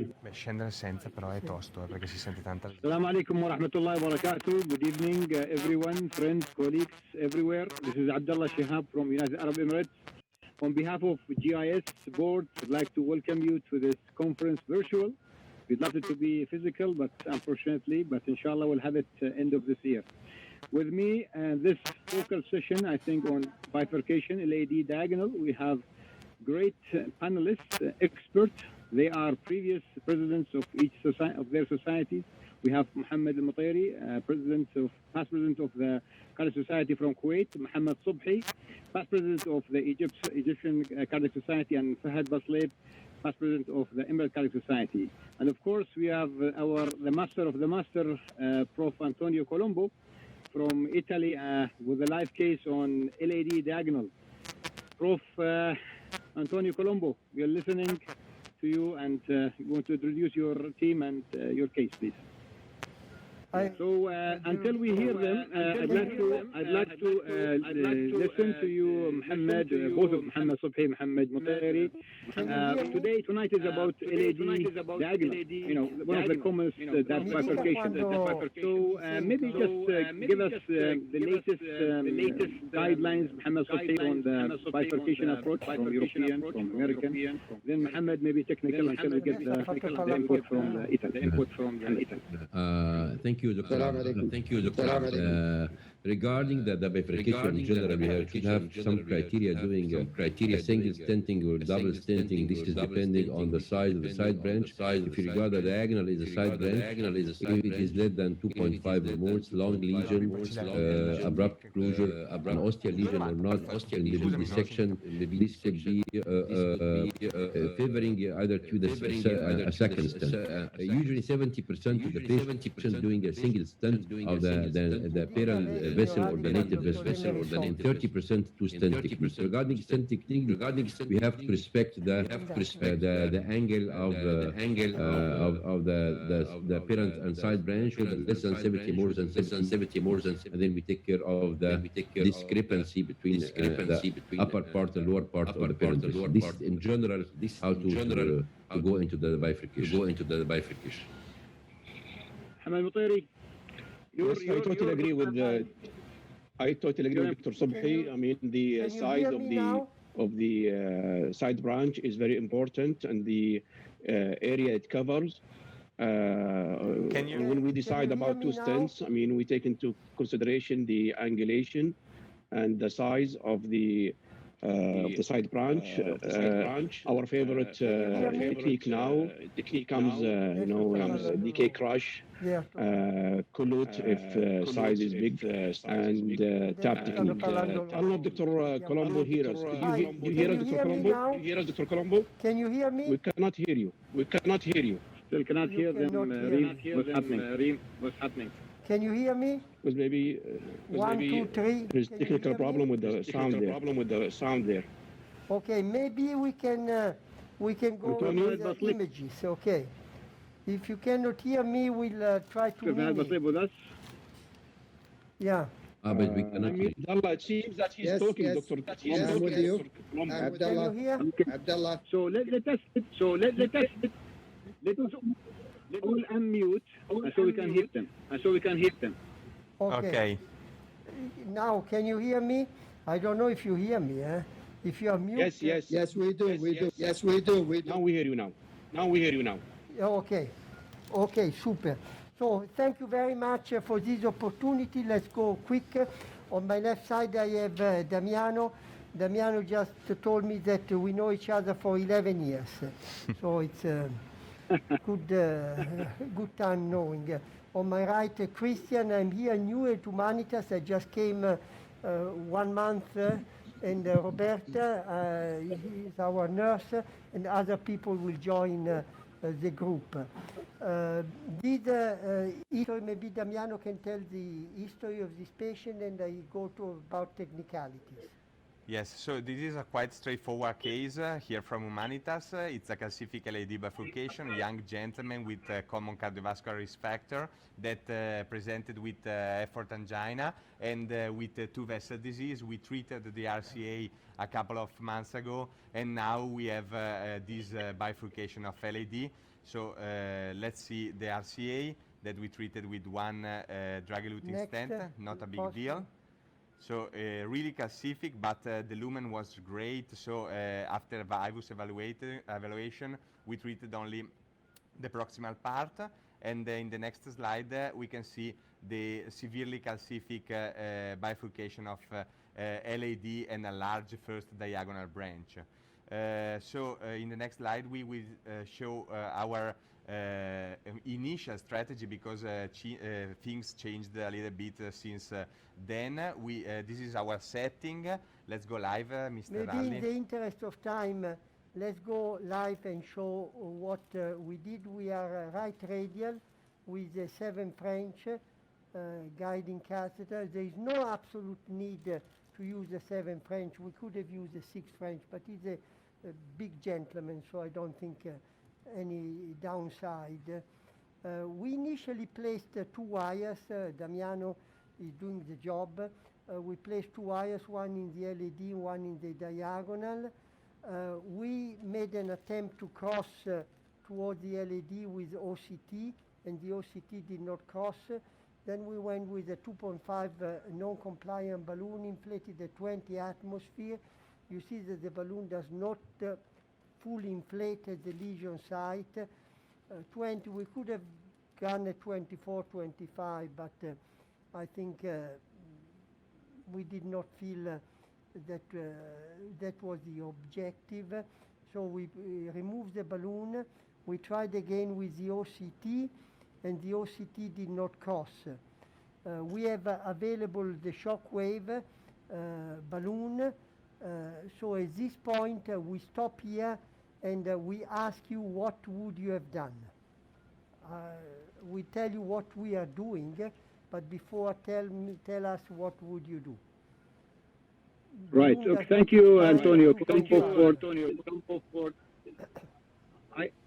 Tafadali. Beh, scendere senza però è tosto, perché si sente tanta... Assalamu alaikum wa rahmatullahi wa barakatuh. Good evening, everyone, friends, colleagues, everywhere. This is Abdullah Shihab from United Arab Emirates. On behalf of GIS board, I'd like to welcome you to this conference virtual. We'd love it to be physical, but unfortunately, inshallah we'll have it end of this year. With me, this focal session, I think, on bifurcation, LAD diagonal, we have great panelists, experts. They are previous presidents of each of their societies. We have Mohammed al-Mutairi, past president of the Cardiac Society from Kuwait, Mohammed Subhi, past president of the Egyptian Cardiac Society, and Fahad Basleb, past president of the Emirate Cardiac Society. And of course, we have the master of the master, Prof. Antonio Colombo from Italy, with a live case on LAD diagonal. Prof. Antonio Colombo, we are listening to you, and you want to introduce your team and your case, please. So until we hear them, I'd like to listen to you, Mohammed, both of Mohammed Subhi, Mohammed Mutairi. Tonight is about LAD diagonal, one of the commonest bifurcation. So maybe just give us the latest guidelines, Mohammed Subhi, on the bifurcation approach from European, from American. Then Mohammed, maybe technical, until we get the input from Italy. Thank you, Dr. Thank you, Dr. Regarding the bifurcation in general, we should have some criteria doing a single stenting or double stenting. This is depending on the size of the side branch. If you regard the diagonal as a side branch, if it is less than 2.5 or more, it's long lesion, abrupt closure, an ostial lesion or not, in the dissection, this could be favoring either to a second stent. Usually 70% of the patients doing a single stent of the paral vessel or the native vessel, or then 30% to stent technique. Regarding stent technique, we have to respect the angle of the parent and side branch, whether less than 70, more than 70, and then we take care of the discrepancy between the upper part and lower part of the parent. This in general, how to go into the bifurcation. Hamad Mutairi. Yes, I totally agree with Dr. Subhi. I mean, the size of the side branch is very important, and the area it covers. When we decide about two stents, I mean, we take into consideration the angulation and the size of the side branch. Our favorite technique now becomes, DK crush, colute if size is big, and tap technique. I don't know if Dr. Colombo hears us. Do you hear us, Dr. Colombo? Do you hear us, Dr. Colombo? Can you hear me? We cannot hear you. Still cannot hear them, Reem. What's happening? Can you hear me? Because maybe 1, 2, 3. There's technical problem with the sound there. Okay, maybe we can go with the images. Okay. If you cannot hear me, we'll try to with us? Yeah. But we cannot hear you. Abdullah, it seems that he's talking, yes. Dr. Yes, I'm with you. Can you Abdullah. hear? Abdullah. So let us all unmute so we can hear them. Okay. Now, can you hear me? I don't know if you hear me. If you are muted. Yes. Yes, we do. Yes, we do. Now we hear you now. Okay, super. So thank you very much for this opportunity. Let's go quick. On my left side, I have Damiano. Damiano just told me that we know each other for 11 years. So it's good time knowing. On my right, Christian. I'm here new at Humanitas. I just came 1 month. And Roberta is our nurse, and other people will join the group. Maybe Damiano can tell the history of this patient, and I go to about technicalities. Yes, so this is a quite straightforward case here from Humanitas. It's a calcific LAD bifurcation, young gentleman with common cardiovascular risk factor that presented with effort angina and with two vessel disease. We treated the RCA a couple of months ago, and now we have this bifurcation of LAD. So let's see the RCA that we treated with one drug-eluting stent, not a big deal. So really calcific, but the lumen was great. So after IVUS evaluation, we treated only the proximal part. And in the next slide, we can see the severely calcific bifurcation of LAD and a large first diagonal branch. So in the next slide, we will show our initial strategy, because things changed a little bit since then. This is our setting. Let's go live, Mr. Ralli. Maybe in the interest of time, let's go live and show what we did. We are right radial with a 7 French guiding catheter. There is no absolute need to use a 7 French. We could have used a 6 French, but he's a big gentleman, so I don't think any downside. We initially placed 2 wires. Damiano is doing the job. We placed 2 wires, one in the LED, one in the diagonal. We made an attempt to cross toward the LED with OCT, and the OCT did not cross. Then we went with a 2.5 non-compliant balloon inflated at 20 atmosphere. You see that the balloon does not fully inflate at the lesion site. 20, we could have gone at 24, 25, but I think we did not feel that was the objective. So we removed the balloon. We tried again with the OCT, and the OCT did not cross. We have available the shockwave balloon. So at this point, we stop here and we ask you, what would you have done? We tell you what we are doing, but before tell us what would you do. Right. Okay. Thank you, Antonio.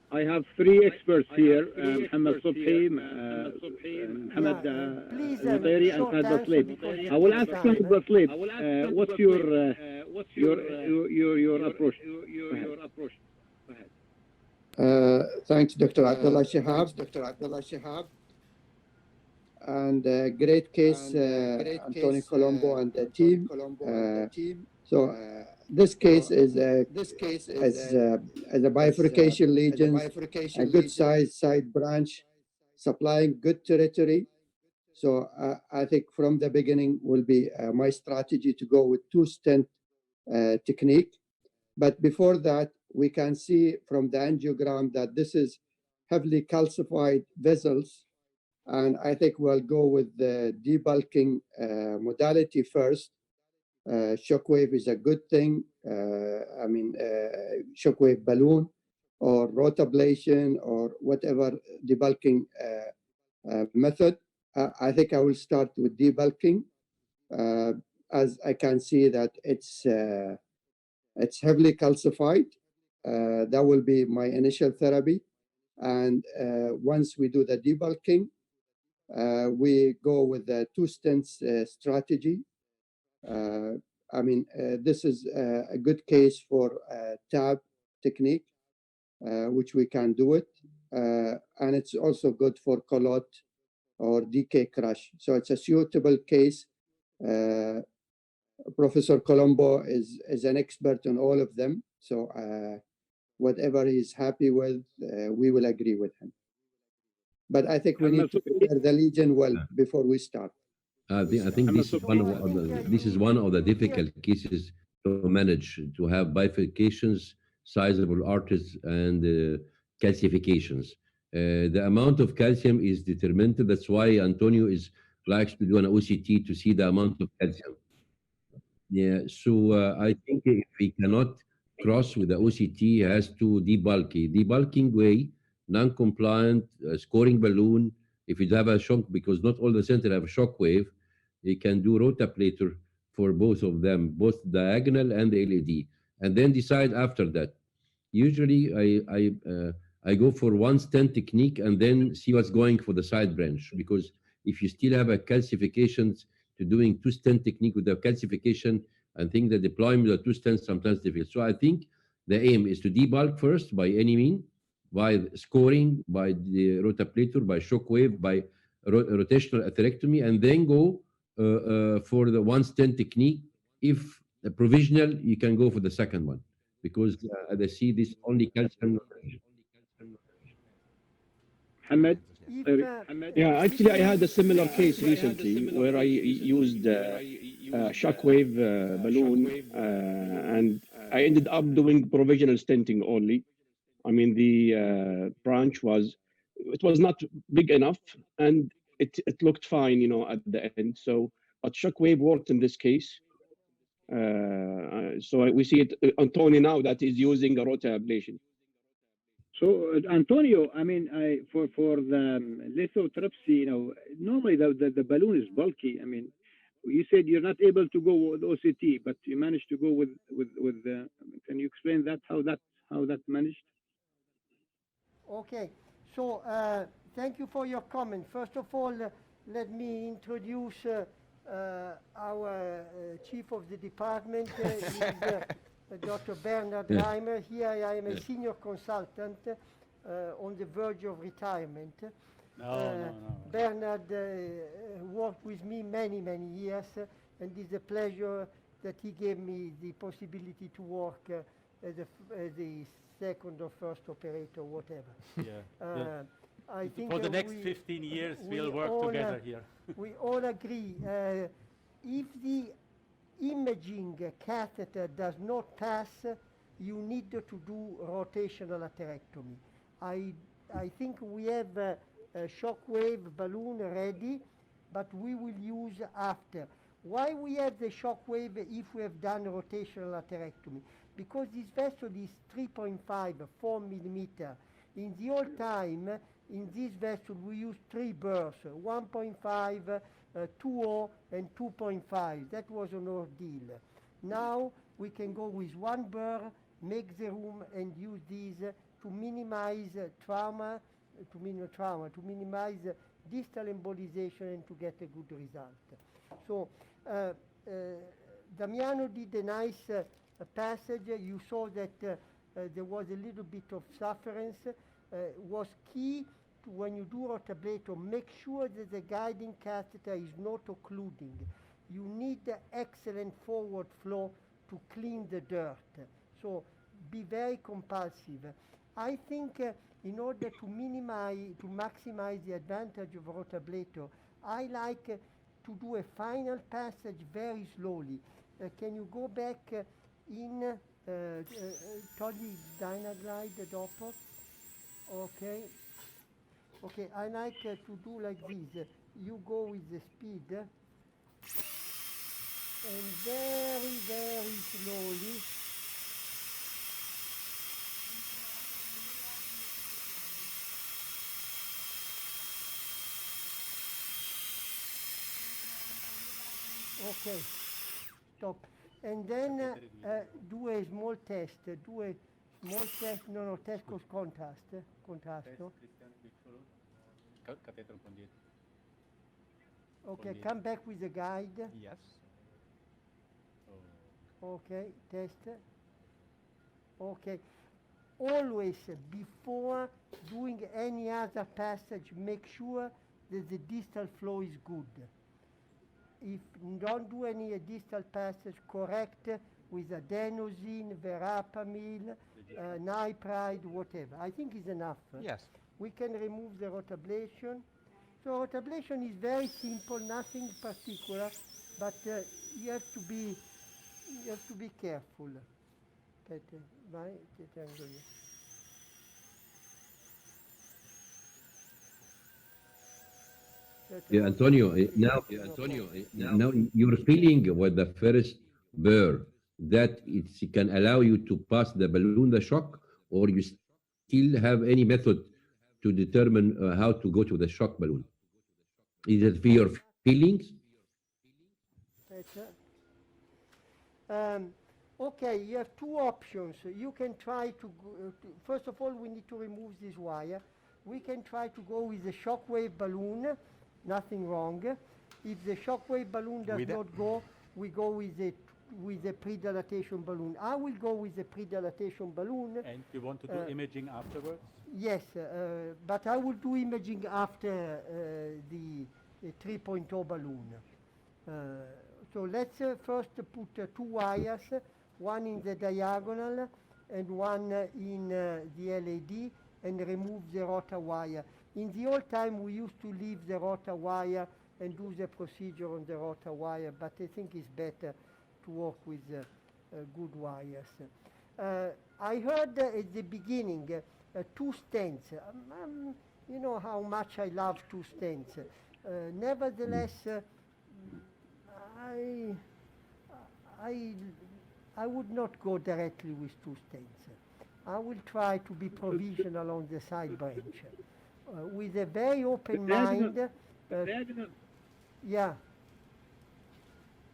I have 3 experts here, Mohammed Subhi, Mohammed Zairi, and Fahd Baslib. I will ask Fahd Baslib, what's your approach? Go ahead. Thanks, Dr. Abdullah Shihab. And great case, Antonio Colombo and the team. So this case is a bifurcation lesion, a good size side branch, supplying good territory. So I think from the beginning will be my strategy to go with 2 stent technique. But before that, we can see from the angiogram that this is heavily calcified vessels. And I think we'll go with the debulking modality first. Shockwave is a good thing. Shockwave balloon or rotablation or whatever debulking method. I think I will start with debulking, as I can see that it's heavily calcified. That will be my initial therapy. And once we do the debulking, we go with the 2 stents strategy. This is a good case for TAB technique, which we can do it. And it's also good for colot or DK crush. So it's a suitable case. Professor Colombo is an expert on all of them. So whatever he's happy with, we will agree with him. But I think we need to prepare the legion well before we start. I think this is one of the difficult cases to manage, to have bifurcations, sizable arteries, and calcifications. The amount of calcium is determined. That's why Antonio likes to do an OCT to see the amount of calcium. Yeah, so I think if we cannot cross with the OCT, he has to debulk. Debulking way, non-compliant, scoring balloon. If you have a shock, because not all the centers have a shock wave, you can do rotaplator for both of them, both diagonal and the LED, and then decide after that. Usually, I go for one stand technique and then see what's going for the side branch, because if you still have a calcifications to doing two stand technique with the calcification, I think the deployment of two stands sometimes difficult. So I think the aim is to debulk first by any mean, by scoring, by the rotaplator, by shockwave, by rotational atherectomy, and then go for the one stand technique. If provisional, you can go for the second one, because as I see this only calcium. Hamad, Yeah, actually, I had a similar case recently where I used a shockwave balloon, and I ended up doing provisional stenting only. I mean, the branch it was not big enough, and it looked fine, at the end. So, but shockwave worked in this case. So we see it on Tony now that is using a rota ablation. so Antonio, I mean, for the lithotripsy, normally the balloon is bulky. I mean, you said you're not able to go with OCT, but you managed to go with the. Can you explain that how that managed? Okay, so thank you for your comment. First of all, let me introduce our chief of the department, Dr. Bernard Reimer. Here I am a senior consultant on the verge of retirement. No. Bernard worked with me many, many years, and it's a pleasure that he gave me the possibility to work as the second or first operator, whatever. Yeah. I think For the next 15 years, we'll work together here. We all agree. If the imaging catheter does not pass, you need to do rotational atherectomy. I think we have a shockwave balloon ready, but we will use after. Why we have the shockwave if we have done rotational atherectomy? Because this vessel is 3.5, 4 millimeter. In the old time, in this vessel we use 3 burrs, 1.5, 2.0 and 2.5. That was an ordeal. Now we can go with 1 burr, make the room and use these to minimize trauma, to minimize distal embolization and to get a good result. So Damiano did a nice passage. You saw that there was a little bit of sufferance. Was key to, when you do rotablator, make sure that the guiding catheter is not occluding. You need excellent forward flow to clean the dirt. So be very compulsive. I think in order to maximize the advantage of rotablator, I like to do a final passage very slowly. Can you go back in togli Dynaglide dopo? Okay. Okay, I like to do like this. You go with the speed and very, very slowly. Okay, stop. And then do a small test. Do a small test. No, test cos contrast. Contrasto. Okay, come back with the guide. Yes. Okay, test. Okay. Always, before doing any other passage, make sure that the distal flow is good. If you don't do any distal passage, correct with adenosine, verapamil, nipride, whatever. I think it's enough. Yes. We can remove the rotablation. So rotablation is very simple, nothing particular, but you have to be careful. Aspetta, vai, ti tengo io. Yeah, Antonio, now you're feeling with the first burr that it can allow you to pass the balloon, the shock, or you still have any method to determine how to go to the shock balloon? Is it for your feelings? Aspetta. Okay, you have two options. You can try to, first of all, we need to remove this wire. We can try to go with a shockwave balloon, nothing wrong. If the shockwave balloon does not go, we go with a pre-dilatation balloon. I will go with the pre-dilatation balloon. And you want to do imaging afterwards? Yes, but I will do imaging after the 3.0 balloon. So let's first put two wires, one in the diagonal and one in the LED, and remove the rotor wire. In the old time, we used to leave the rotor wire and do the procedure on the rotor wire, but I think it's better to work with good wires. I heard at the beginning two stents. You know how much I love two stents. Nevertheless, I would not go directly with two stents. I will try to be provisional on the side branch. With a very open mind. Yeah.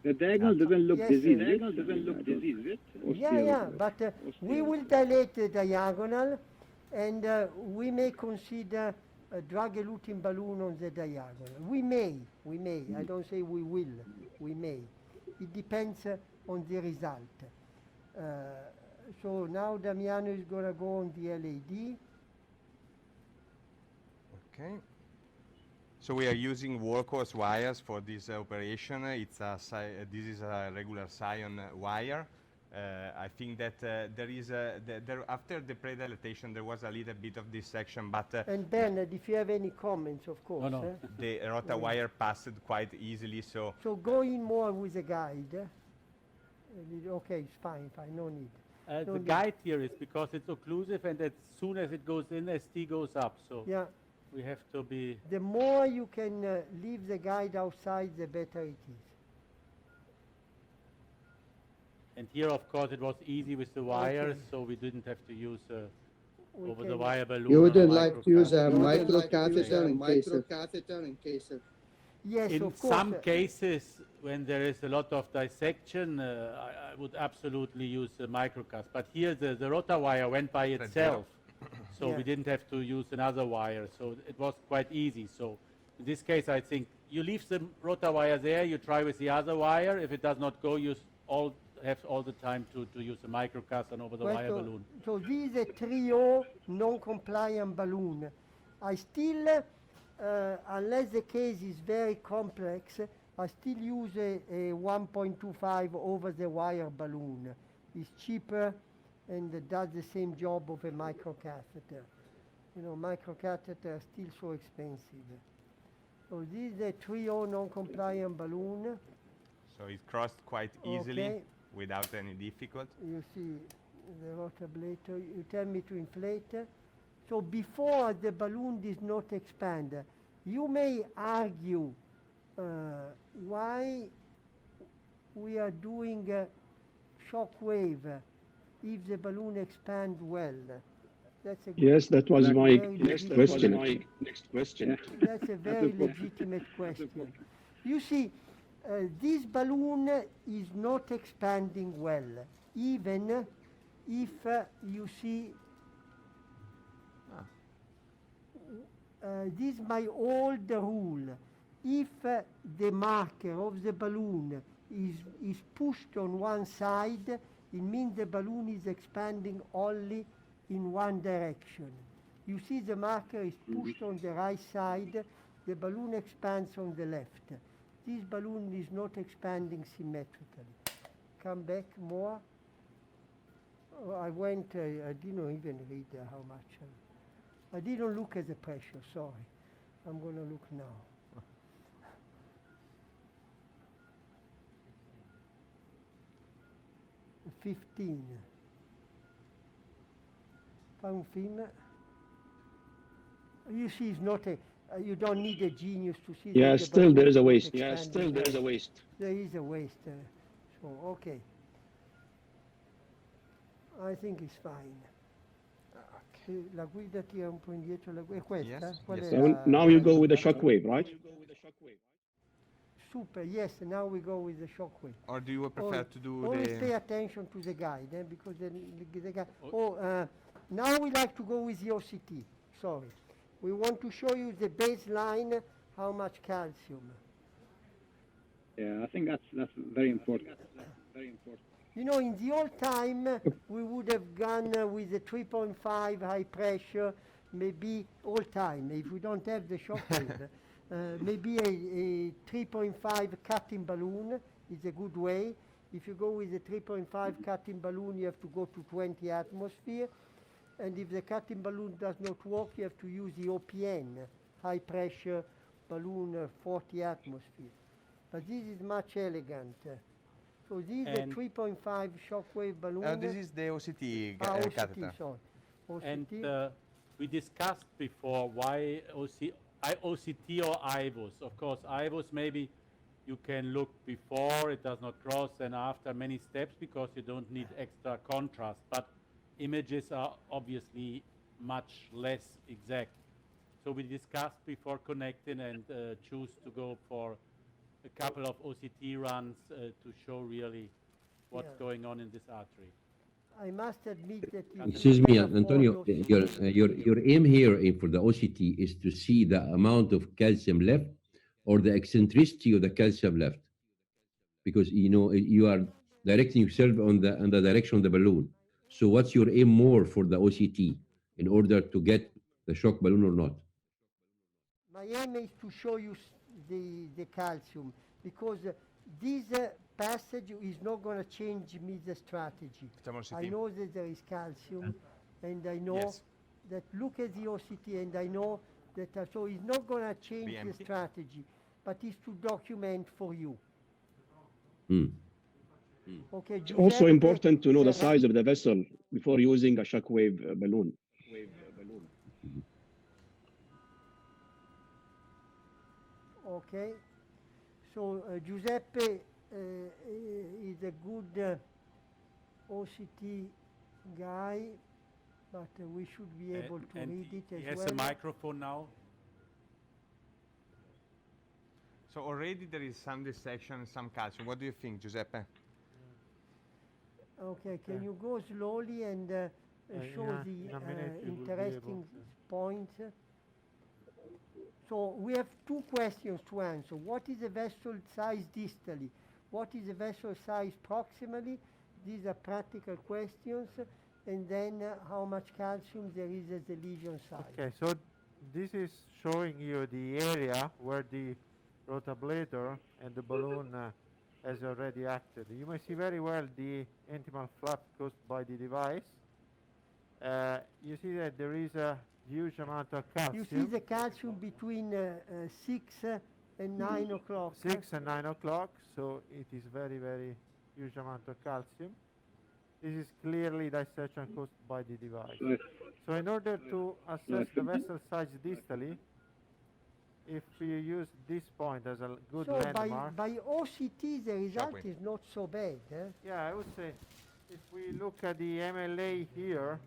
The diagonal doesn't look Yes, diseased. sir. The diagonal doesn't look diseased. Yeah, but we will dilate the diagonal, and we may consider a drug-eluting balloon on the diagonal. We may. I don't say we will. We may. It depends on the result. So now Damiano is going to go on the LED. Okay. So we are using workhorse wires for this operation. It's this is a regular Scion wire. I think that there is after the pre-dilatation there was a little bit of this section, but And Bernard, if you have any comments, of course. No. the rota wire passed quite easily. So So go in more with a guide. Okay, it's fine, no need. The guide here is because it's occlusive, and as soon as it goes in, ST goes up. So Yeah. we have to be. The more you can leave the guide outside, the better it is. And here, of course, it was easy with the wires, Okay. so we didn't have to use We over can- the wire balloon. You or wouldn't a like to use a microcatheter. microcatheter in case of Yes, In of course. some cases, when there is a lot of dissection, I would absolutely use a microcast. But here, the rotor wire went by itself, so Yeah. we didn't have to use another wire. So it was quite easy. So in this case, I think you leave the rotor wire there, you try with the other wire. If it does not go, you have all the time to use a microcast and over the Well, wire so, balloon. So this is a 3O non-compliant balloon. I still, unless the case is very complex, I still use a 1.25 over-the-wire balloon. It's cheaper and does the same job of a microcatheter. You know, microcatheter are still so expensive. So this is a 3O non-compliant balloon. so it crossed quite easily Okay. without any difficulty. You see the rotablator. You tell me to inflate. So before the balloon does not expand, you may argue why we are doing shock wave if the balloon expands well. That's a good, Yes, that was my very next legitimate- question. That's a very legitimate question. You see, this balloon is not expanding well, even if you see, this is my old rule. If the marker of the balloon is pushed on one side, it means the balloon is expanding only in one direction. You see the marker is pushed on the right side, the balloon expands on the left. This balloon is not expanding symmetrically. Come back more. Oh, I didn't even read how much. I didn't look at the pressure, sorry. I'm going to look now. $15. Fai un film. You see, it's not a. You don't need a genius to see. Yeah, that the still balloon there is a not waste. expanding well. Waste. There is a waste. So, okay. I think it's fine. La guida tira un po' indietro. È questa? Yes, Qual yes. è So la- now you go with the shock wave, right? super. Yes, now we go with the shockwave. Or do you prefer to do Always pay the... attention to the guide, because the guide. Now we like to go with the OCT. Sorry, we want to show you the baseline, how much calcium. Yeah, I think that's very important. Very important. You know, in the old time, we would have gone with the 3.5 high pressure, maybe all time. If we don't have the shockwave, maybe a 3.5 cutting balloon is a good way. If you go with a 3.5 cutting balloon, you have to go to 20 atmosphere. And if the cutting balloon does not work, you have to use the OPN, high pressure balloon, 40 atmosphere. But this is much elegant. So this is a 3.5 shockwave balloon. This is the OCT OCT, catheter. sorry. OCT. And we discussed before why OCT or IVUS. Of course, IVUS maybe you can look before, it does not cross, and after many steps because you don't need extra contrast. But images are obviously much less exact. So we discussed before connecting and choose to go for a couple of OCT runs to show really what's going on in this artery. I must admit that... Excuse me, Antonio, your aim here for the OCT is to see the amount of calcium left or the eccentricity of the calcium left? Because, you know, you are directing yourself on the direction of the balloon. So what's your aim more for the OCT in order to get the shock balloon or not? My aim is to show you the calcium, because this passage is not going to change me the strategy. I know that there is calcium, and I know that look at the OCT, and I know that so it's not going to change the strategy, but it's to document for you. Okay, it's also important to know the size of the vessel before using a shockwave balloon. Okay, so Giuseppe is a good OCT guy, but we should be able to read it as well. He has a microphone now. So already there is some dissection, some calcium. What do you think, Giuseppe? Okay, can you go slowly and show the interesting points? So we have two questions to answer. What is the vessel size distally? What is the vessel size proximally? These are practical questions. And then how much calcium there is at the lesion side. Okay, so this is showing you the area where the rotablator and the balloon has already acted. You may see very well the intimal flap caused by the device. You see that there is a huge amount of calcium. You see the calcium between 6 and 9 o'clock. 6 and 9 o'clock, so it is very, very huge amount of calcium. This is clearly dissection caused by the device. So in order to assess the vessel size distally, if we use this point as a good landmark... by OCT, the result is not so bad. Yeah, I would say if we look at the MLA here,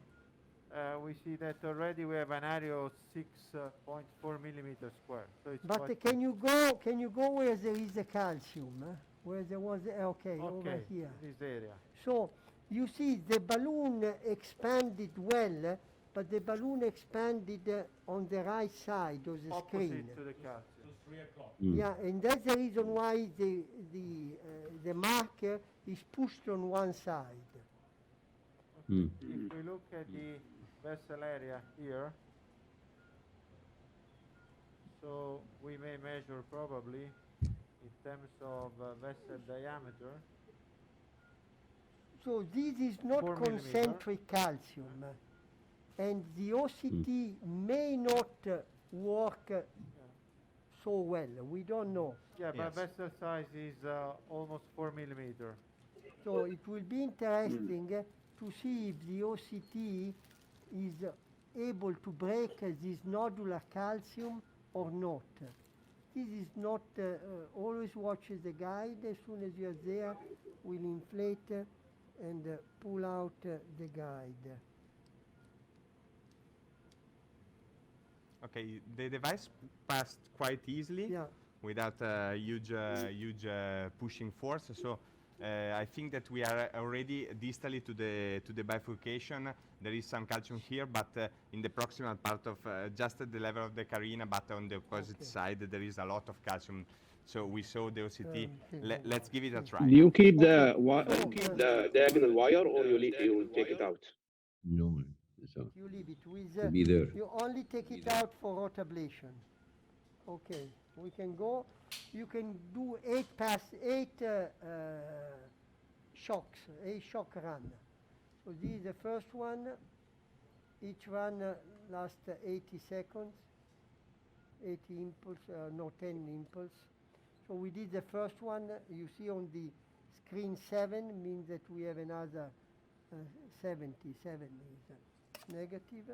we see that already we have an area of 6.4 millimeters square. So it's but can you go where there is a calcium? Where there was over here. This area. So you see the balloon expanded well, but the balloon expanded on the right side of the screen. Opposite to the calcium. So 3 o'clock. Yeah, and that's the reason why the marker is pushed on one side. If we look at the vessel area here, so we may measure probably in terms of vessel diameter. So this is not concentric calcium, and the OCT may not work so well. We don't know. Yeah, but vessel size is almost 4 millimeters. So it will be interesting to see if the OCT is able to break this nodular calcium or not. This is not, always watch the guide. As soon as you're there, we'll inflate and pull out the guide. Okay, the device passed quite easily. Yeah. without a huge pushing force. So I think that we are already distally to the bifurcation. There is some calcium here, but in the proximal part of just at the level of the carina, but on the opposite side there is a lot of calcium. So we saw the OCT. Let's give it a try. Do you keep the diagonal wire, or you take it out? No, so You leave it with. to be there. You only take it out for rotablation. Okay, we can go. You can do 8 shocks, 8 shock run. So this is the first one. Each run lasts 80 seconds. 80 impulse, no 10 impulse. So we did the first one. You see on the screen 7 means that we have another 77 is negative.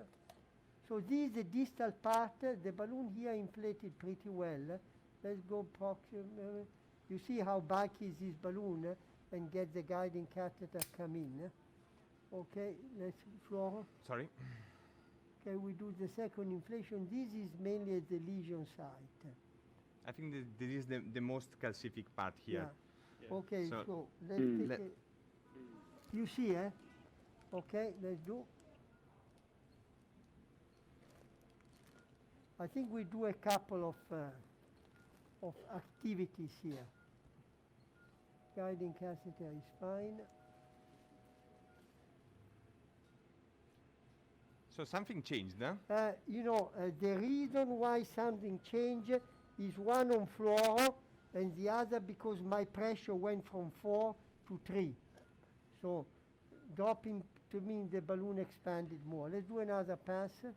So this is the distal part. The balloon here inflated pretty well. Let's go proximal. You see how bulky is this balloon and get the guiding catheter come in. Okay, let's floor. Sorry. Okay, we do the second inflation. This is mainly at the lesion site. I think this is the most calcific part here. Yeah. Okay, so let's take it. You see, eh? Okay, let's do. I think we do a couple of activities here. Guiding catheter is fine. So something changed, huh? The reason why something changed is one on floor and the other because my pressure went from 4 to 3. So dropping to mean the balloon expanded more. Let's do another pass. I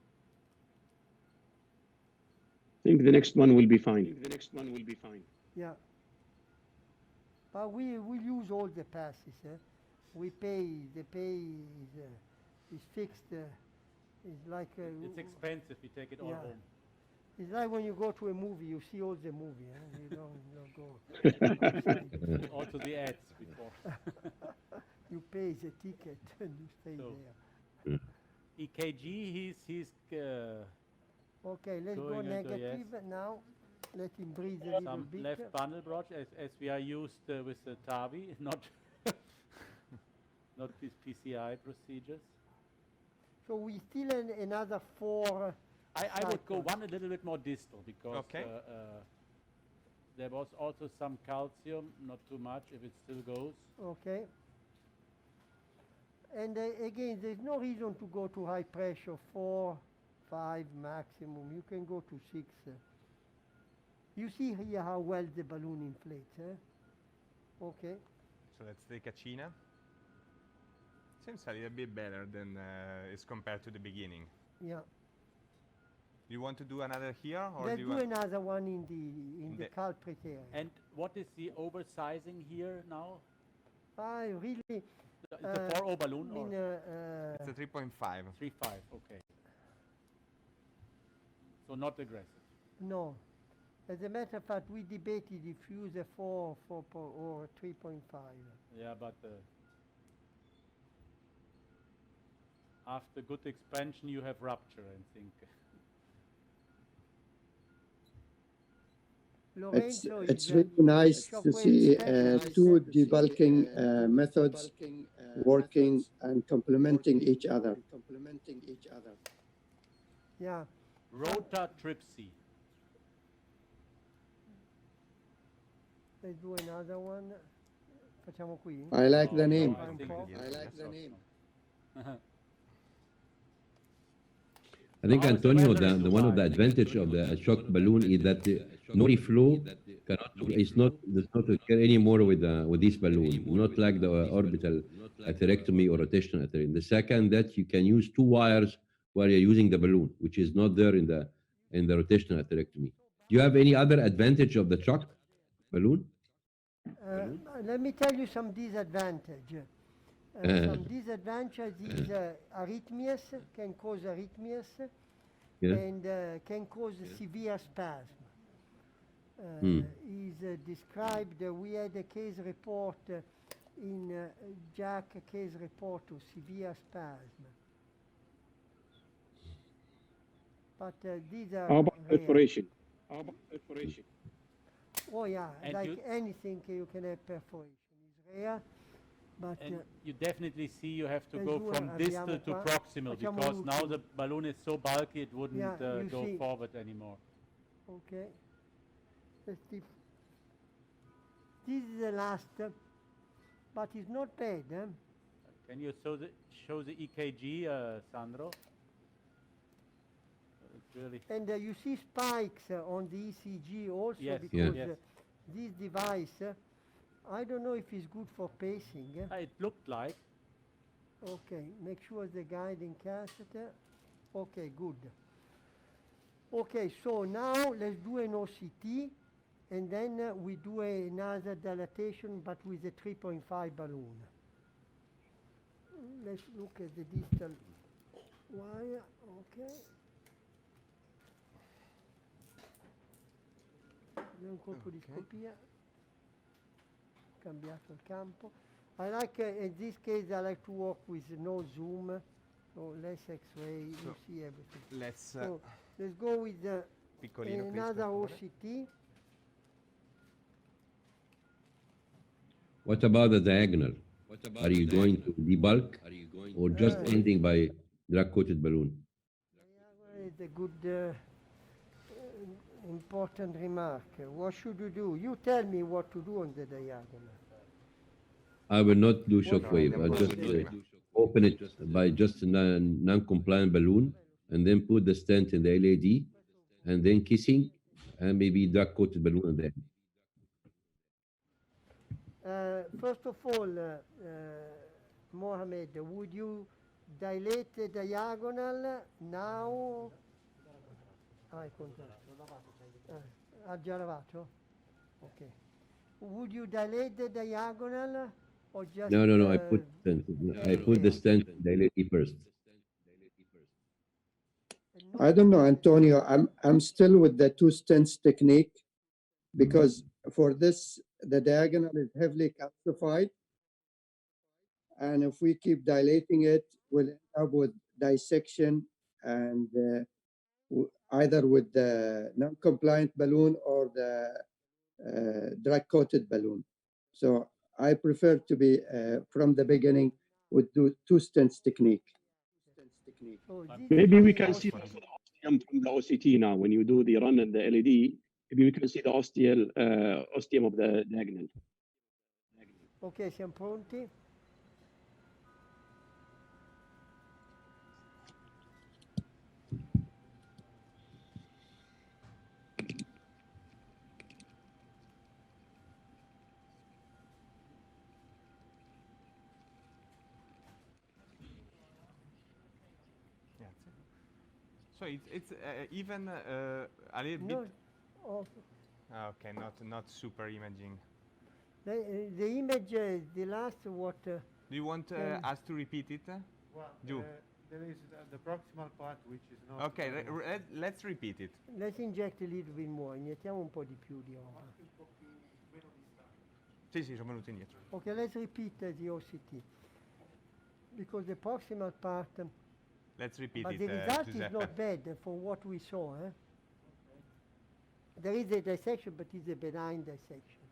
think the next one will be fine. Yeah. But we will use all the passes. The pay is fixed. It's like it's expensive. You take it all home. It's like when you go to a movie, you see all the movie. You don't go. Also the ads before. You pay the ticket and you stay there. EKG, he's okay, let's go negative now. Let him breathe a little bit. Left bundle branch, as we are used with the TAVI, not these PCI procedures. So we still another 4. I would go one a little bit more distal because there was also some calcium, not too much if it still goes. Okay. And again, there's no reason to go to high pressure, 4, 5 maximum. You can go to 6. You see here how well the balloon inflates. Okay. So let's take a China. Seems a little bit better than as compared to the beginning. Yeah. You want to do another here, or let's do you do want another one in the culprit area. And what is the oversizing here now? Really. It's a 4.0 balloon, it's a 3.5. 3.5. Okay. So not aggressive. No. As a matter of fact, we debated if you use a 4 or 3.5. Yeah, but after good expansion, you have rupture, I think. It's really nice to see 2 debulking methods working and complementing each other. Yeah. Rotatripsy. Let's do another one. Facciamo qui. I like the name. I think, Antonio, the one of the advantage of the shock balloon is that no reflow does not occur anymore with this balloon, not like the orbital atherectomy or rotational atherectomy. The second, that you can use 2 wires while you're using the balloon, which is not there in the rotational atherectomy. Do you have any other advantage of the shock balloon? Let me tell you some disadvantage. Some disadvantage is arrhythmias, can cause arrhythmias, and can cause severe spasm. Is described, we had a case report in Jack case report of severe spasm. But these are How about perforation? Oh yeah, And like anything you can have perforation. It's rare, but And you definitely see you have to let's go do from abbiamo distal to qua. proximal Facciamo because now l'ultimo. the balloon is so bulky it wouldn't Yeah, you go see. forward anymore. Okay. Let's see. This is the last, but it's not bad. Can you show the EKG, Sandro? It's really And you see spikes on the ECG also Yes, because yes. this device, I don't know if it's good for pacing. It looked like. Okay, make sure the guiding catheter. Okay, good. Okay, so now let's do an OCT and then we do another dilatation but with a 3.5 balloon. Let's look at the distal wire, okay. Un colpo di scopia, cambiato il campo. I like, in this case, I like to work with no zoom, so less X-ray, you see everything. Let's So let's go with piccolino, please, another per favore. OCT. What about the diagonal? Are you going to debulk or just ending by drug-coated balloon? It's a good, important remark. What should you do? You tell me what to do on the diagonal. I will not do shockwave. I'll just open it by just a non-compliant balloon and then put the stent in the LAD and then kissing and maybe drug-coated balloon on the end. First of all, Mohammed, would you dilate the diagonal now? Ha già lavato? Okay. Would you dilate the diagonal or just... No, I put the stent in the LAD first. I don't know, Antonio. I'm still with the two stents technique because for this the diagonal is heavily calcified, and if we keep dilating it, we'll end up with dissection and either with the non-compliant balloon or the drug-coated balloon. So I prefer to be from the beginning with two stents technique. Maybe we can see the ostium from the OCT now. When you do the run at the LED, maybe we can see the ostium of the diagonal. Ok, siamo pronti? So it's even a little bit. Oh, Okay, not super imaging. the image, the last what? Do you want us to repeat it? Well, Do. there is the proximal part which is not... Okay, let's repeat it. Let's inject a little bit more, iniettiamo un po' di più di ora. Sì, sono venuto indietro. Okay, let's repeat the OCT. Because the proximal part, Let's repeat but it, the result Giuseppe. is not bad for what we saw. There is a dissection, but it's a benign dissection.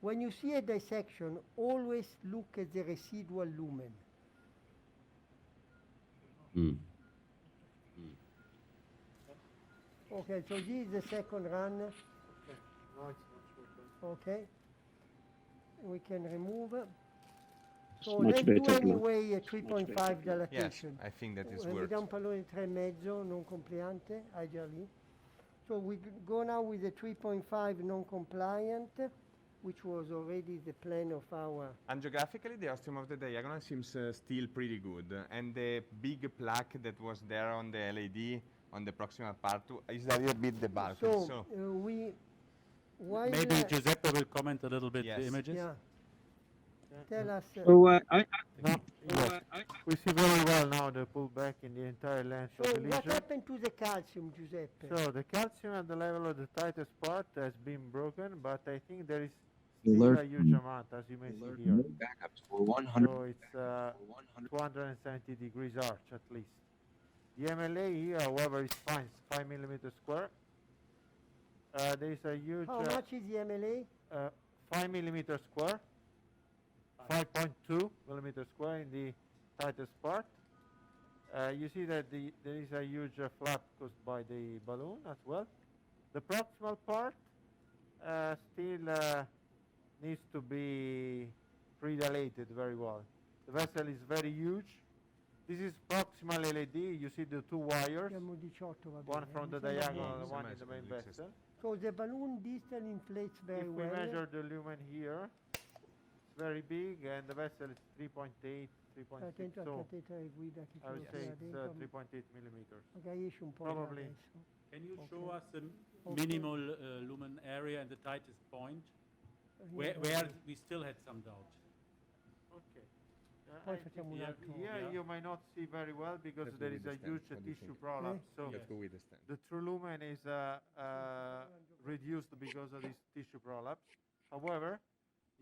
When you see a dissection, always look at the residual lumen. Okay, so this is the second run. No, it's not short. Okay. We can remove. So Much let's do better now. anyway a 3.5 Yes, dilatation. I think that is We worth. dà un pallone 3,5 non compliante, hai già lì. So we go now with the 3.5 non-compliant, which was already the plan of our... Angiographically, the ostium of the diagonal seems still pretty good, and the big plaque that was there on the LAD on the proximal part is a little bit debulked. So we... While, Maybe Giuseppe will comment a little bit Yes. the images. yeah. Tell us... So We see very well now the pullback in the entire length so of the what lesion. happened to the calcium, Giuseppe? So the calcium at the level of the tightest part has been broken, but I think there is still a huge amount, as you may see here. Backups for 100. So it's 270 degrees arch at least. The MLA here, however, is fine. It's 5 millimeters square. There is a huge. How much is the MLA? 5 millimeters square. 5.2 millimeters square in the tightest part. You see that there is a huge flap caused by the balloon as well. The proximal part still needs to be pre-dilated very well. The vessel is very huge. This is proximal LED. You see the two wires, one from the diagonal and one in the main vessel. So the balloon distal inflates very well. If we measure the lumen here, it's very big, and the vessel is 3.8, 3.6. So I would say it's 3.8 millimeters. Probably. Can you show us the minimal lumen area and the tightest point, where we still had some doubt? Okay. Here you might not see very well because there is a huge tissue prolapse. So the true lumen is reduced because of this tissue prolapse. However,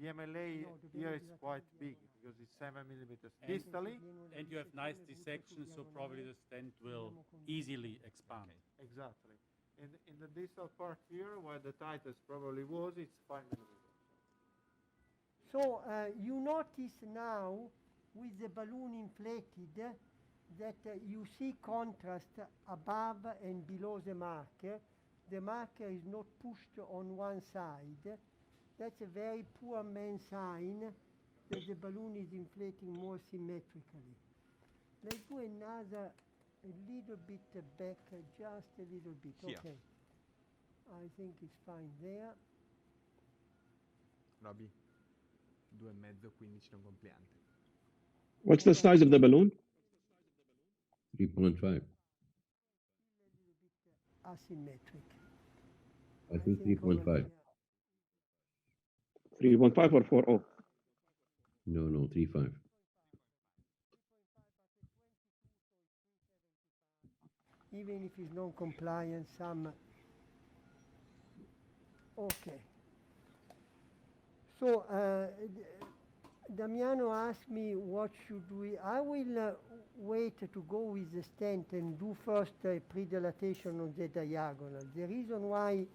the MLA here is quite big because it's 7 millimeters distally. And you have nice dissection, so probably the stent will easily expand. Exactly. In the distal part here, where the tightest probably was, it's 5 millimeters. So you notice now with the balloon inflated that you see contrast above and below the marker. The marker is not pushed on one side. That's a very poor man's sign that the balloon is inflating more symmetrically. Let's do another, a little bit back, just a little bit. Here. Okay. I think it's fine there. Roby, 2,5 15 non compliante. What's the size of the balloon? 3.5. Asymmetric. I think 3.5. 3.5 or 4.0? No, 3.5. Even if it's non-compliant, some. Okay. So Damiano asked me what should we. I will wait to go with the stent and do first pre-dilatation on the diagonal. The reason why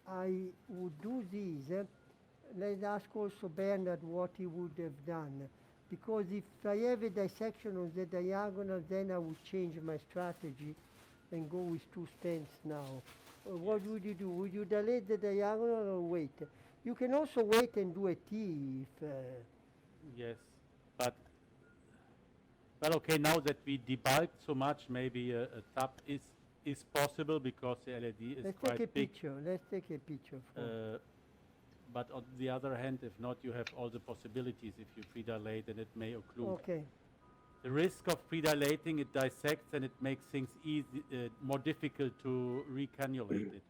I would do this, let's ask also Bernard what he would have done. Because if I have a dissection on the diagonal, then I would change my strategy and go with two stents now. What would you do? Would you dilate the diagonal or wait? You can also wait and do a T if... Yes, but, well, okay, now that we debulked so much, maybe a tap is possible because the LED is Let's quite take a big. picture. Let's take a picture. But on the other hand, if not, you have all the possibilities if you predilate, and it may occlude. Okay. The risk of predilating, it dissects and it makes things more difficult to recannulate it,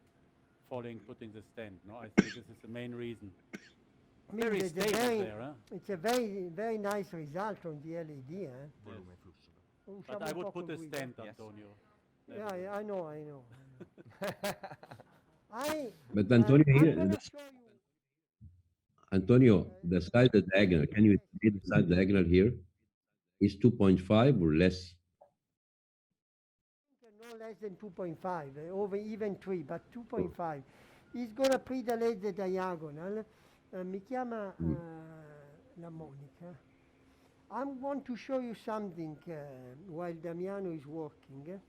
putting the stent. No, I think this is the main reason. I mean, Very stable there, huh? It's a very, very nice result on the LED. But I would put a stent, Antonio. Yeah, I know. But Antonio, I'm here, gonna show you. Antonio, the side diagonal, can you see the side diagonal here? Is 2.5 or less? No less than 2.5, over even 3, but 2.5. He's going to predilate the diagonal. Mi chiama la Monica. I want to show you something while Damiano is working.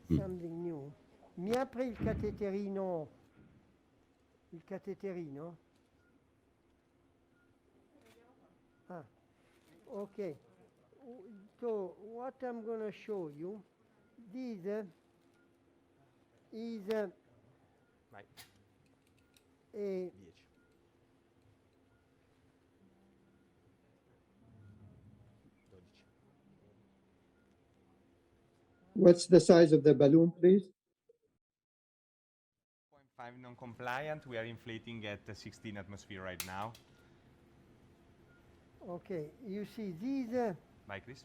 Something new. Mi apre il cateterino. Il cateterino? Ah, okay. So what I'm going to show you, this is Vai. a 10. What's the size of the balloon, please? 0.5 non-compliant. We are inflating at 16 atmosphere right now. okay. You see, this Vai, Chris.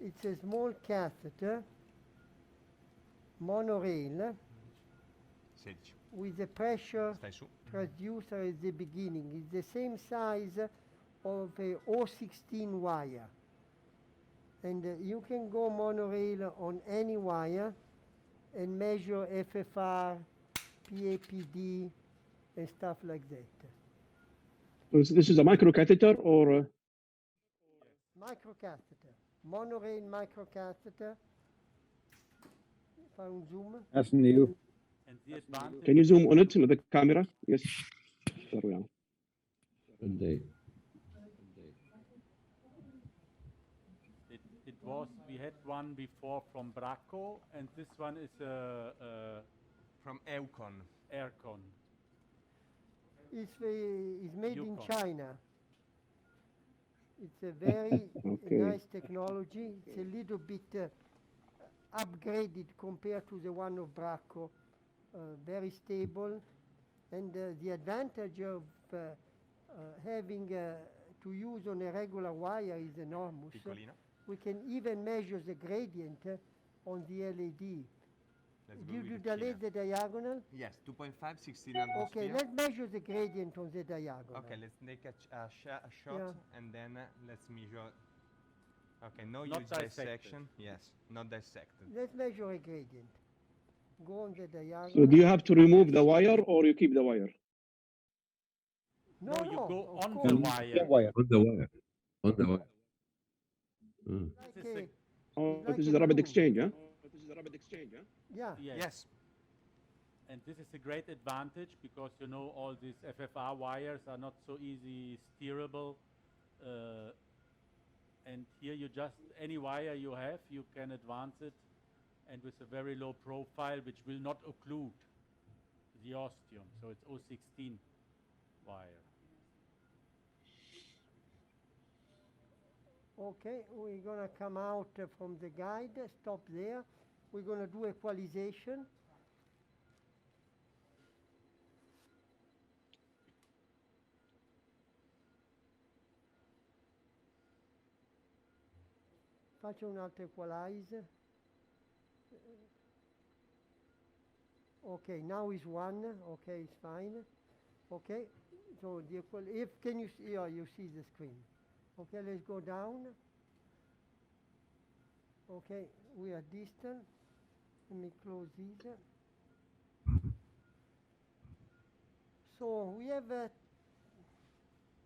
it's a small catheter, monorail, 16. with a pressure Stai su. transducer at the beginning. It's the same size of a O16 wire. And you can go monorail on any wire and measure FFR, PAPD, and stuff like that. So this is a microcatheter or? Microcatheter, monorail microcatheter. If I zoom. That's new. And the advantage. Can you zoom on it with the camera? Yes. There we are. Good day. It was, we had one before from Bracco, and this one is From Eucon. Aircon. It's made in Yukon. China. It's a very Okay. nice technology. It's a little bit upgraded compared to the one of Bracco. Very stable. And the advantage of having to use on a regular wire is enormous. Piccolino. We can even measure the gradient on the LED. Let's go Do with you the dilate China. the diagonal? Yes, 2.5, 16 Okay, atmosphere. let's measure the gradient on the diagonal. Okay, let's take a shot Yeah. and then let's measure. Okay, no Not huge dissected. dissection. Yes, not dissected. Let's measure a gradient. Go on the diagonal. So do you have to remove the wire or you keep the wire? No, No, you go of on course. the wire. Wire. On the wire. On the wire. Mm. Like This is a- Oh, like this a is a rapid balloon. exchange, huh? yeah. Yes. Yes. And this is a great advantage because you know all these FFR wires are not so easy steerable. And here you just, any wire you have, you can advance it, and with a very low profile, which will not occlude the ostium. So it's 016 wire. Okay, we're gonna come out from the guide, stop there. We're gonna do equalization. Faccio un altro equalize. Okay, now is 1. Okay, it's fine. Okay, so the if can you see? Yeah, you see the screen. Okay, let's go down. Okay, we are distant. Let me close these. So we have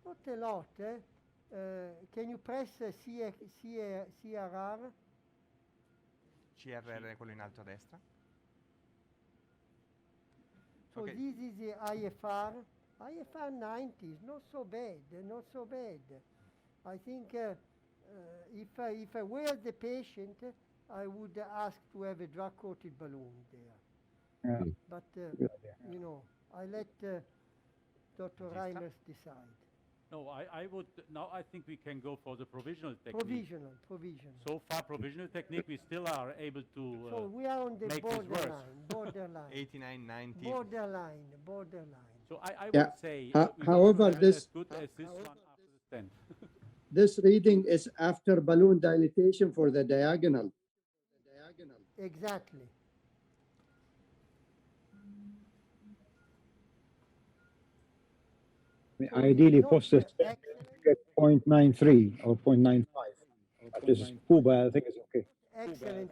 not a lot. Can you press CRR? CRR, quello in alto a destra. So Okay. this is the IFR. IFR 90 is not so bad, not so bad. I think if I were the patient, I would ask to have a drug-coated balloon there. Yeah. But, Good idea. you know, I let Dr. Vista? Reimers decide. No, I would, now I think we can go for the provisional technique. Provisional. So far, provisional technique, we still are able to So we are on the make this worse. borderline. 89, 90. Borderline. So I Yeah. would say we However, don't have this- as good as this one after the stent. This reading is after balloon dilatation for the diagonal. Exactly. I mean, So ideally, it's not, post this excellent. get 0.93 or 0.95. But this Cuba, I think is okay. Excellent.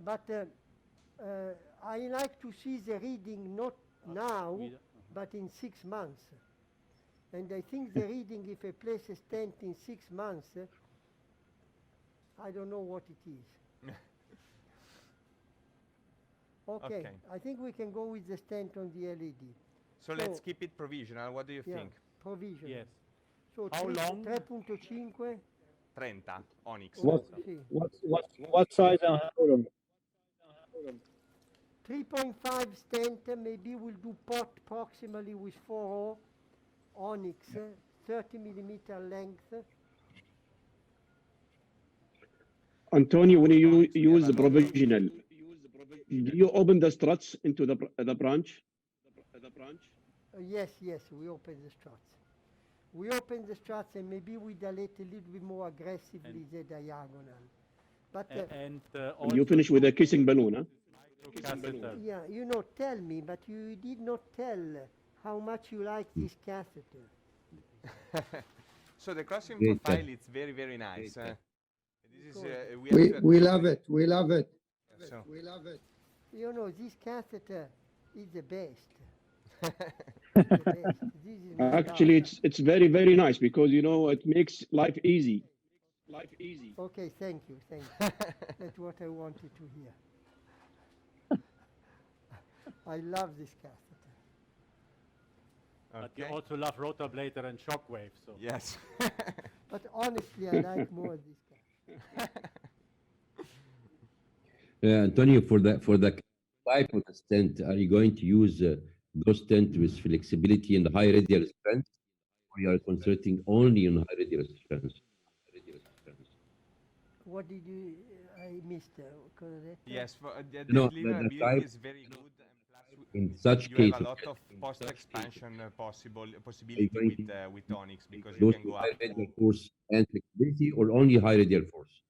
But I like to see the reading not now, but in 6 months. And I think the reading, if I place a stent in 6 months, I don't know what it is. Okay, Okay. I think we can go with the stent on the LED. So let's keep it provisional. What do you Yeah, think? provision. Yes. So How long? 3.5. 30 Onyx. What, Sì. what size and how long? 3.5 stent, maybe we'll do pot proximally with 4O onyx, 30 millimeter length. Antonio, when you use the provisional, do you open the struts into the branch? Yes, we open the struts. We open the struts and maybe we dilate a little bit more aggressively the diagonal. But And also you finish with a kissing balloon, huh? catheter. yeah, you know, tell me, but you did not tell how much you like this catheter. So the crossing Great, profile, it's very, very nice. Great. This is, We love it. We love it. So. We love it. You know, this catheter is the best. It's the best. This is my Actually, love. it's very, very nice because, you know, it makes life easy. Life easy. Okay, thank you, thank you. That's what I wanted to hear. I love this catheter. But you Okay. also love rotablator and shockwave, so. Yes. But honestly, I like more this catheter. Antonio, for the type of the stent, are you going to use those stent with flexibility and high radial strength, or you are concentrating only on high radial strength? What did you, I missed, correct? Yes, for, the No, deliverability the type is very good, and plus in such you cases, have a lot of post-expansion possibility are you going with Onyx, because you those can with go high up to. radial force and flexibility, or only high radial force?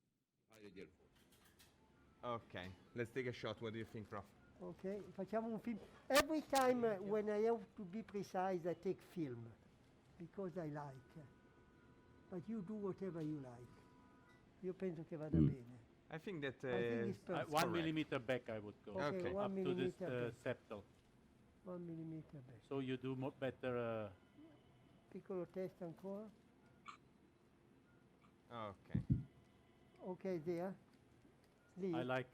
Okay, let's take a shot. What do you think, Prof? Okay, facciamo un film. Every time when I have to be precise, I take film because I like. But you do whatever you like. Io penso che vada bene. I think that I think it's perfect. 1 correct. millimeter back I would go. Okay, Okay. 1 Up to this millimeter back. septal. 1 millimeter back. So you do better. Piccolo test ancora. Okay. Okay, there. Lì. I like.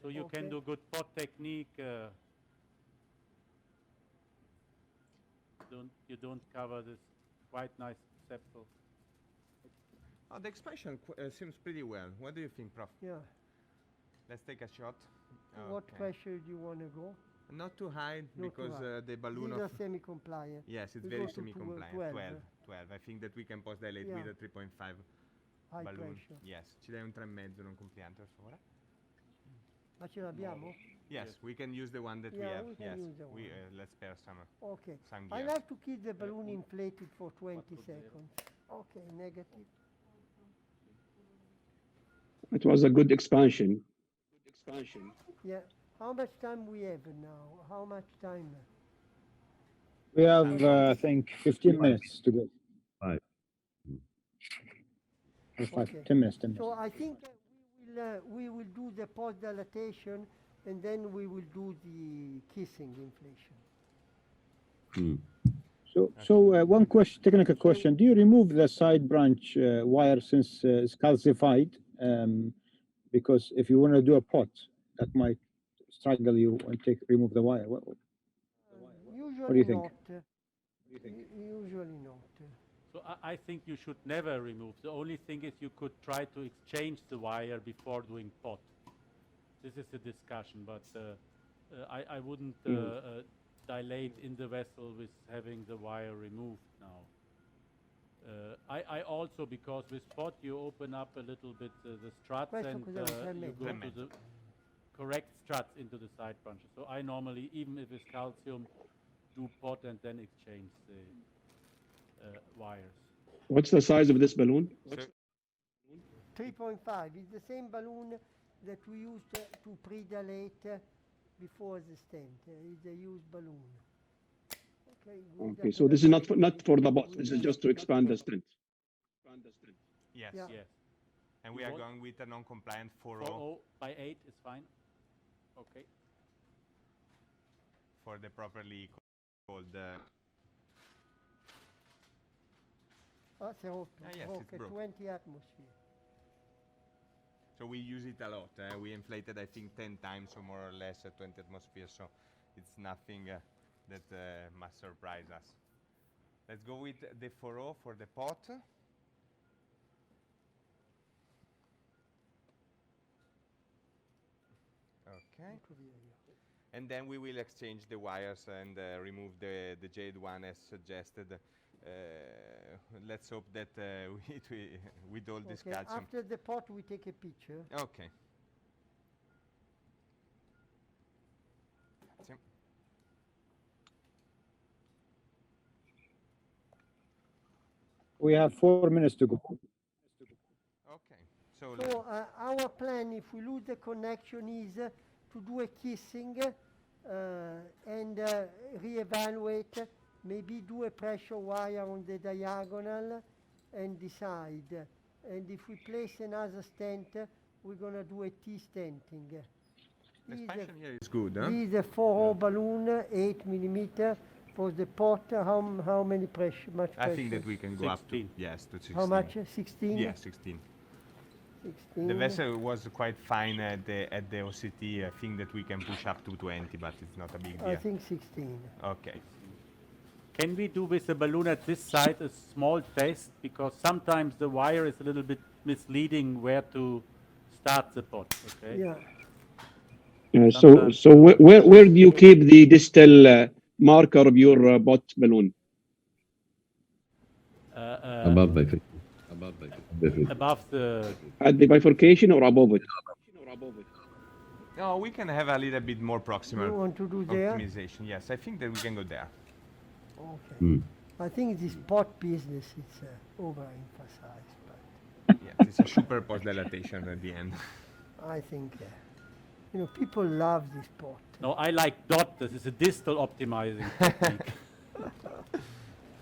So you Okay. can do good pot technique. You don't cover this quite nice septal. Oh, the expansion seems pretty well. What do you think, Prof? Yeah. Let's take a shot. What Okay. pressure do you want to go? Not too high, Not too because high. the balloon These of. are semi-compliant. Yes, it's We very go to semi-compliant. 12. 12. I think that we can post dilate Yeah. with a 3.5 High balloon. pressure. Yes, ci dai un 3,5 non compliante, per favore? Ma ce l'abbiamo? Yes, we can use the one that we Yeah, have. we can Yes, use the one. let's spare some. Okay. Some I gear. like to keep the balloon inflated for 20 seconds. Okay, negative. It was a good expansion. Yeah. How much time we have now? How much time? We have, I think, 15 minutes to go. 5. Or five, Okay. 10 minutes, 10 minutes. So I think we will do the post dilatation and then we will do the kissing inflation. So one question, technical question. Do you remove the side branch wire since it's calcified? Because if you want to do a pot, that might struggle you and remove the wire. Usually do you think? not. Usually not. So I think you should never remove. The only thing is you could try to exchange the wire before doing pot. This is a discussion, but I wouldn't dilate in the vessel with having the wire removed now. I also, because with pot you open up a little bit the struts Questo and cos'è, un you go to the correct struts into the side branches. So I normally, even if it's calcium, do pot and then exchange the wires. What's the size of this balloon? 3.5 is the same balloon that we used to pre-dilate before the stent. It's a used balloon. Okay, so this is not for the bot. This is just to expand the stent. Yes. Yeah. Yes. And we are going with a non-compliant 4.0 4.0 by 8 is fine. Okay. for the properly called. That's a yes, it's broke. 20 atmosphere. So we use it a lot. We inflated, I think, 10 times or more or less at 20 atmosphere. So it's nothing that must surprise us. Let's go with the 4.0 for the pot. Okay. And then we will exchange the wires and remove the jade one as suggested. Let's hope that with all this Okay, calcium. after the pot we take a picture. Okay. Sì. We have 4 minutes to go. Okay. So Our plan, if we lose the connection, is to do a kissing and reevaluate, maybe do a pressure wire on the diagonal and decide And if we place another stent, we're going to do a T-stenting. The expansion here is good, huh? This is a 4-hole balloon, 8 millimeter for the pot. How many pressure? Much pressure? I think that we can go up to 16. yes to 16. How much? 16? Yeah, 16. 16. The vessel was quite fine at the OCT. I think that we can push up to 20, but it's not a big deal. I think 16. Okay. Can we do with the balloon at this side a small test? Because sometimes the wire is a little bit misleading where to start the pot, okay? Yeah. So where do you keep the distal marker of your bot balloon? Above by 50. Above the... At the bifurcation or above it? No, we can have a little bit more proximal You want to do there? optimization. Yes, I think that we can go there. Okay. I think this pot business is overemphasized, Yes, it's a super post dilatation at the end. but I think people love this pot. No, I like dot. This is a distal optimizing technique. Oh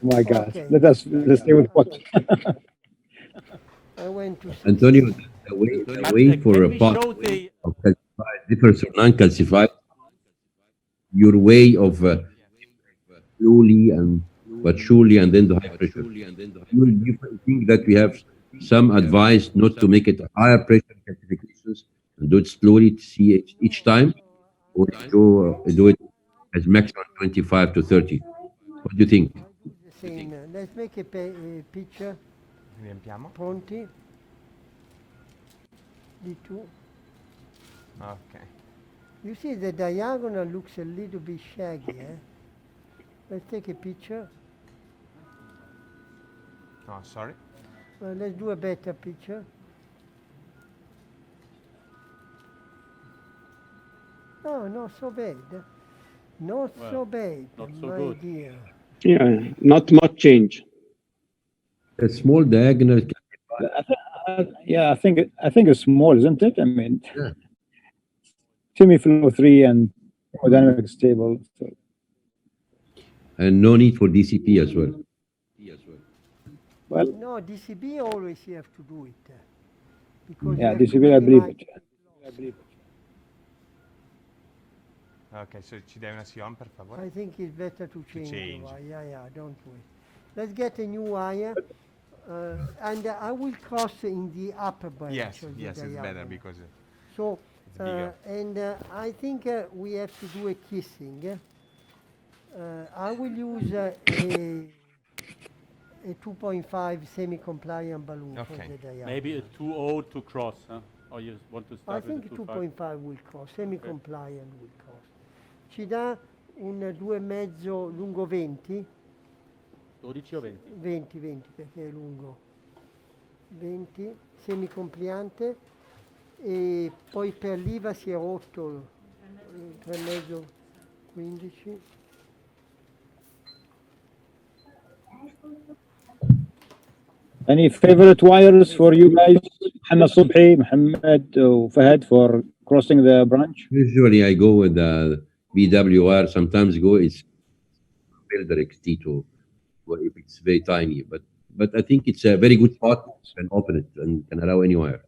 my God. Okay. Let's stay with what. I went to Antonio, the way for Can a we pot show the... of calcified differs from non-calcified. Your way of slowly and but surely and then to high pressure. You think that we have some advice not to make it higher pressure calcifications and do it slowly to see each time, or do it as maximum 25 to 30? What do you think? I do the same. Let's make a picture. Riempiamo? Pronti? D2. Okay. You see the diagonal looks a little bit shaggy, Let's take a picture. Oh, sorry. Let's do a better picture. No, not so bad. Not so bad, not so my good. dear. Yeah, not much change. A small diagonal. Yeah, I think it's small, isn't it? I mean, Yeah. semi-flow 3 and hemodynamic stable. So. And no need for DCP as well. Well, No, DCB always you have to do it. Because you yeah, have to DCB, I believe minimize- it. Ok, so ci dai una Sion per favore? I think it's better to change. change. The wire. Yeah, don't do it. Let's get a new wire. And I will cross in the upper branch. Yes, of the yes, it's better diagonal. because So, it's bigger. and I think we have to do a kissing. I will use a 2.5 semi-compliant balloon for Okay. the diagonal. Maybe a 2.0 to cross, huh? Or you want to I start with think a 2.5? 2.5 will cross, semi-compliant will cross. Ci dà un 2,5 lungo 20? 12 o 20? 20 perché è lungo. 20, semicompliante, e poi per l'IVA si è rotto 3,5, 15. Any favorite wires for you guys? Muhammad Subhi, Muhammad, Fahad for crossing the branch? Usually I go with the BWR. Sometimes it's Builder XT2 if it's very tiny. But I think it's a very good spot. You can open it and can allow any wire.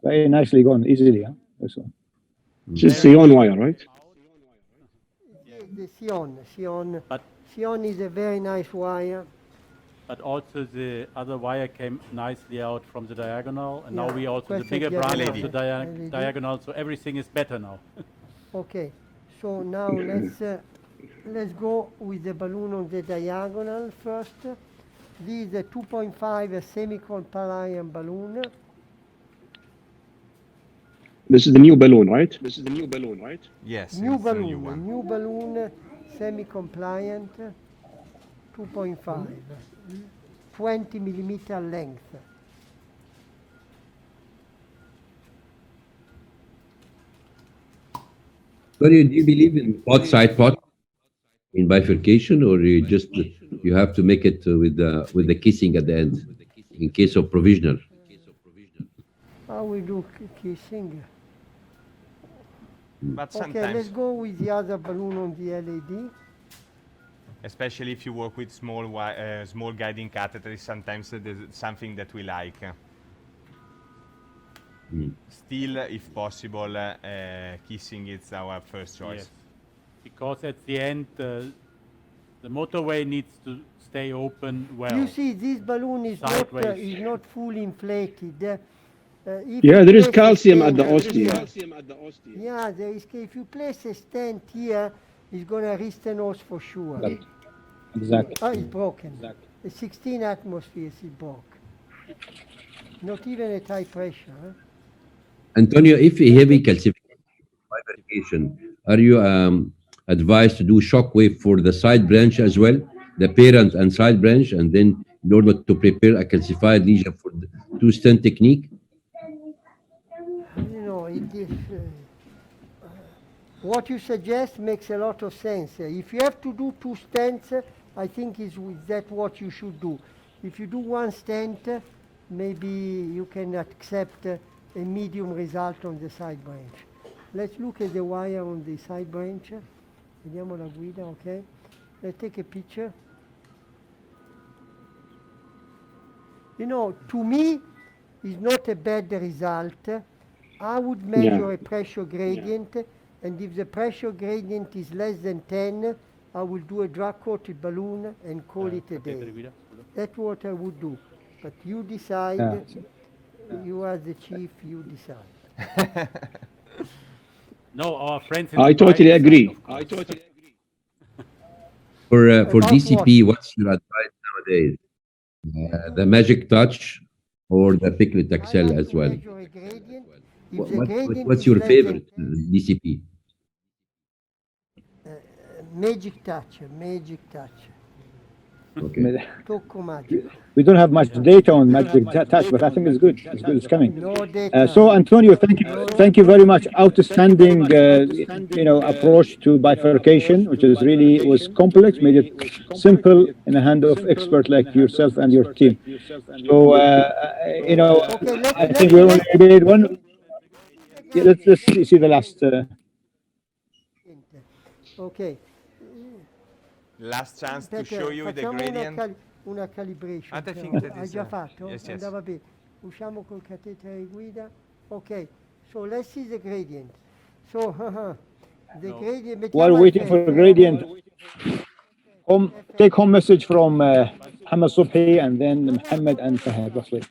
Very nicely gone, easily. Huh? This one. Just Sion wire, right? The Sion. But- Sion is a very nice wire. But also the other wire came nicely out from the diagonal, and now Yeah, we also the questa bigger è branch diagonale. of the LED. diagonal, so everything is better now. Okay, so now let's go with the balloon on the diagonal first. This is a 2.5 semi-compliant balloon. This is the new balloon, right? This is the new balloon, right? Yes, New it's a balloon, new one. new balloon, semi-compliant, 2.5, 20 millimeter length. So do you believe in side pot in bifurcation, or you have to make it with the kissing at the end in case of provisional? How we do kissing? But Okay, let's sometimes, go with the other balloon on the LED. especially if you work with small guiding catheters, sometimes there's something that we like. Still, if possible, kissing is our first choice. Yes. Because at the end, the motorway needs to stay open well. You see, this balloon is not fully inflated. Yeah, there is calcium at the ostia. Yeah, there is. If you place a stent here, it's going to reach the nose for sure. Exactly. Oh, it's broken. Exactly. The 16 atmospheres is broke. Not even at high pressure. Huh? Antonio, if a heavy calcification, are you advised to do shockwave for the side branch as well, the parent and side branch, and then in order to prepare a calcified lesion for the two-stent technique? You know, it is, what you suggest makes a lot of sense. If you have to do 2 stents, I think is that what you should do. If you do 1 stent, maybe you can accept a medium result on the side branch. Let's look at the wire on the side branch. Vediamo la guida, okay? Let's take a picture. You know, to me, it's not a bad result. I would measure a pressure gradient, and if the pressure gradient is less than 10, I will do a drug-coated balloon and call it a day. That's what I would do. But you decide. Yeah. You are the chief, you decide. No, our friends in I totally agree. For DCP, what's your advice nowadays? The Magic Touch or the Piclet Excel as well? What's your favorite DCP? Magic Touch. Okay. We don't have much data on Magic Touch, but I think it's good. It's good. It's coming. No data. So Antonio, thank you very much. Outstanding, approach to bifurcation, which was complex, made it simple in the hand of expert like yourself and your team. So I think we only did one. Yeah, let's see the last. Okay. Last chance to show you the gradient. Una calibration. I think that Hai is, già fatto? yes. Andava bene. Usciamo col catetere di guida. Ok, so let's see the gradient. So, the gradient... While waiting for the gradient, take home message from Mohammed Subhi and then Mohammed and Fahad, roughly.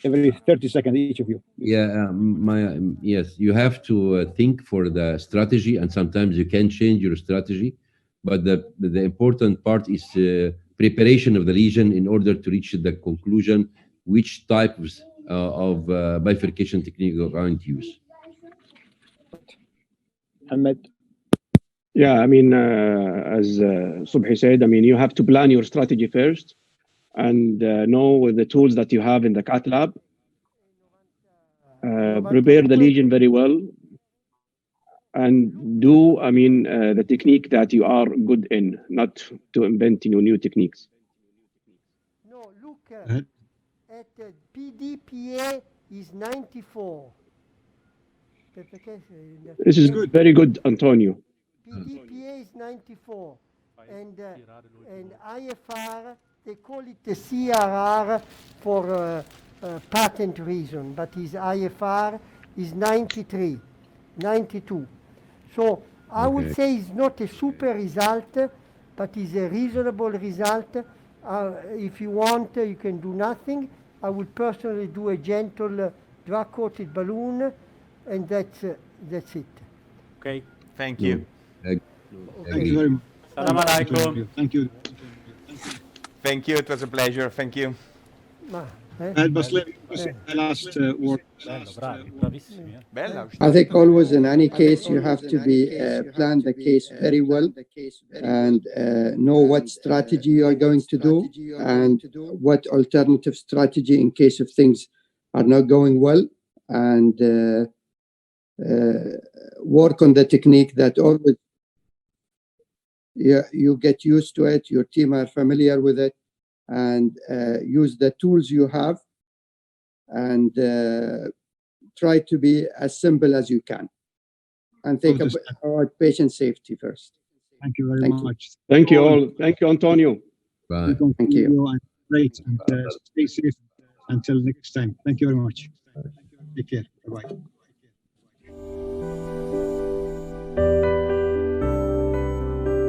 Every 30 seconds, each of you. Yeah, yes, you have to think for the strategy, and sometimes you can change your strategy. But the important part is preparation of the lesion in order to reach the conclusion which types of bifurcation technique you're going to use. Ahmed? Yeah, I mean, as Subhi said, I mean, you have to plan your strategy first and know the tools that you have in the cath lab. Prepare the lesion very well. And do, the technique that you are good in, not to invent new techniques. No, look, at PDPA is 94. This is good. Very good, Antonio. PDPA is 94. And IFR, they call it the CRR for patent reason, but his IFR is 93, 92. So I would say it's not a super result, but it's a reasonable result. If you want, you can do nothing. I would personally do a gentle drug-coated balloon, and that's it. Okay. Thank you. Thank you very much. Salam alaikum. Thank you. Thank you. It was a pleasure. Thank you. Last word. I think always in any case you have to be plan the case very well and know what strategy you are going to do and what alternative strategy in case of things are not going well, and work on the technique that always you get used to it, your team are familiar with it, and use the tools you have, and try to be as simple as you can, and think about patient safety first. Thank you very much. Thank you all. Thank you, Antonio. Bye. Thank you. Great, and stay safe until next time. Thank you very much. Bye. Take care. Bye-bye.